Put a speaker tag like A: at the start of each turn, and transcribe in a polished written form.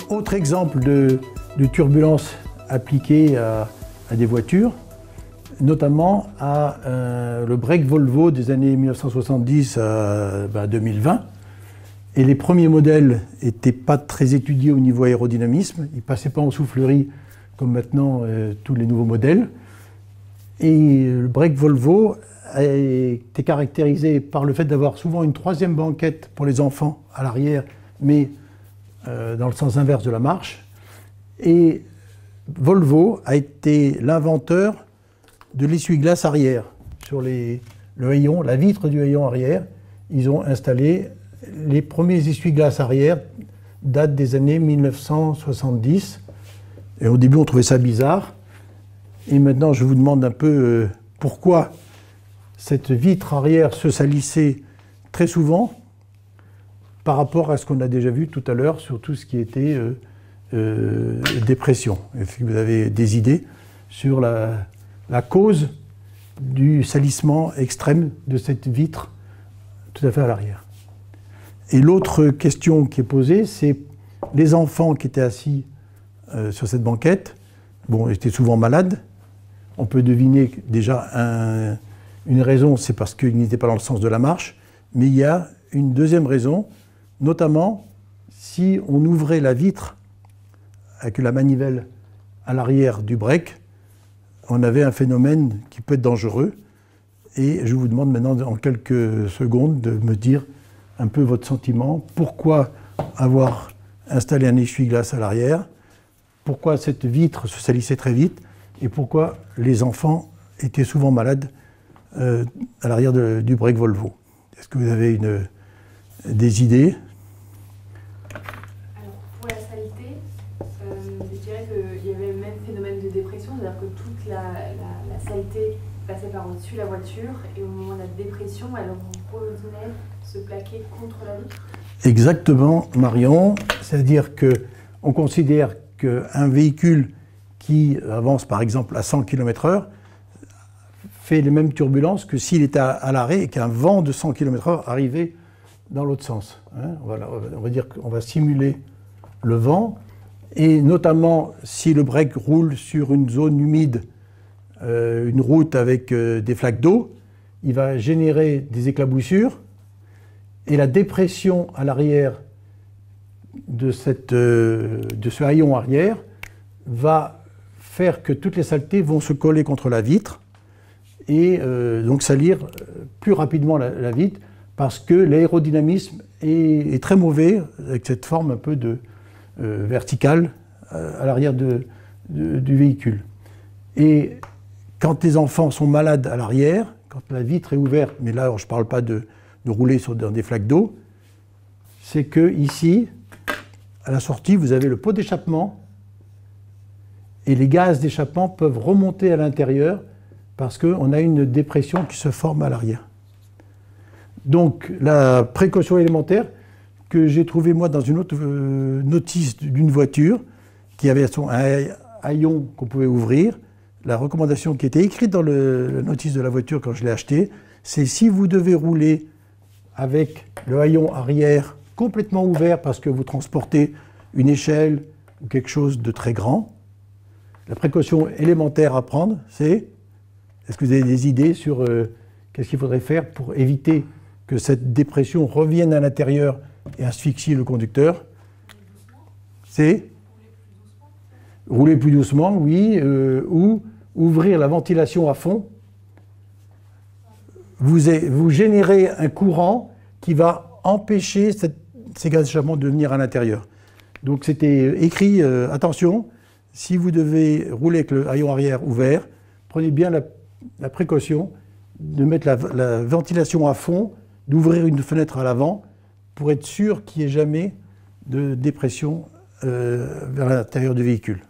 A: Autre exemple de turbulence appliquée à des voitures, notamment à le break Volvo des années 1970 à 2020. Et les premiers modèles n'étaient pas très étudiés au niveau aérodynamisme, ils ne passaient pas en soufflerie comme maintenant tous les nouveaux modèles. Et le break Volvo a été caractérisé par le fait d'avoir souvent une troisième banquette pour les enfants à l'arrière, mais dans le sens inverse de la marche. Et Volvo a été l'inventeur de l'essuie-glace arrière. Sur la vitre du hayon arrière, ils ont installé les premiers essuie-glaces arrière, datent des années 1970. Et au début, on trouvait ça bizarre. Et maintenant, je vous demande un peu pourquoi cette vitre arrière se salissait très souvent par rapport à ce qu'on a déjà vu tout à l'heure sur tout ce qui était dépression. Est-ce que vous avez des idées sur la cause du salissement extrême de cette vitre tout à fait à l'arrière? Et l'autre question qui est posée, c'est les enfants qui étaient assis sur cette banquette, bon, étaient souvent malades. On peut deviner déjà une raison, c'est parce qu'ils n'étaient pas dans le sens de la marche, mais il y a une deuxième raison, notamment si on ouvrait la vitre avec la manivelle à l'arrière du break, on avait un phénomène qui peut être dangereux. Et je vous demande maintenant en quelques secondes de me dire un peu votre sentiment. Pourquoi avoir installé un essuie-glace à l'arrière? Pourquoi cette vitre se salissait très vite? Et pourquoi les enfants étaient souvent malades à l'arrière du break Volvo? Est-ce que vous avez des idées?
B: Alors, pour la saleté, je dirais qu'il y avait le même phénomène de dépression, c'est-à-dire que toute la saleté passait par au-dessus de la voiture et au moment de la dépression, elle revenait se plaquer contre la vitre.
A: Exactement, Marion. C'est-à-dire qu'on considère qu'un véhicule qui avance par exemple à 100 km/h fait les mêmes turbulences que s'il était à l'arrêt et qu'un vent de 100 km/h arrivait dans l'autre sens. Hein, on va dire qu'on va simuler le vent, et notamment si le break roule sur une zone humide, une route avec des flaques d'eau, il va générer des éclaboussures, et la dépression à l'arrière de ce haillon arrière va faire que toutes les saletés vont se coller contre la vitre et donc salir plus rapidement la vitre, parce que l'aérodynamisme est très mauvais avec cette forme un peu verticale à l'arrière du véhicule. Et quand les enfants sont malades à l'arrière, quand la vitre est ouverte, mais là je ne parle pas de rouler dans des flaques d'eau, c'est que ici, à la sortie, vous avez le pot d'échappement, et les gaz d'échappement peuvent remonter à l'intérieur parce qu'on a une dépression qui se forme à l'arrière. Donc la précaution élémentaire que j'ai trouvée moi dans une autre notice d'une voiture qui avait un haillon qu'on pouvait ouvrir, la recommandation qui était écrite dans la notice de la voiture quand je l'ai achetée, c'est si vous devez rouler avec le haillon arrière complètement ouvert parce que vous transportez une échelle ou quelque chose de très grand, la précaution élémentaire à prendre, c'est, est-ce que vous avez des idées sur qu'est-ce qu'il faudrait faire pour éviter que cette dépression revienne à l'intérieur et asphyxie le conducteur? C'est rouler plus doucement, oui, ou ouvrir la ventilation à fond. Vous générez un courant qui va empêcher ces gaz d'échappement de venir à l'intérieur. Donc c'était écrit, attention, si vous devez rouler avec le haillon arrière ouvert, prenez bien la précaution de mettre la ventilation à fond, d'ouvrir une fenêtre à l'avant pour être sûr qu'il n'y ait jamais de dépression vers l'intérieur du véhicule.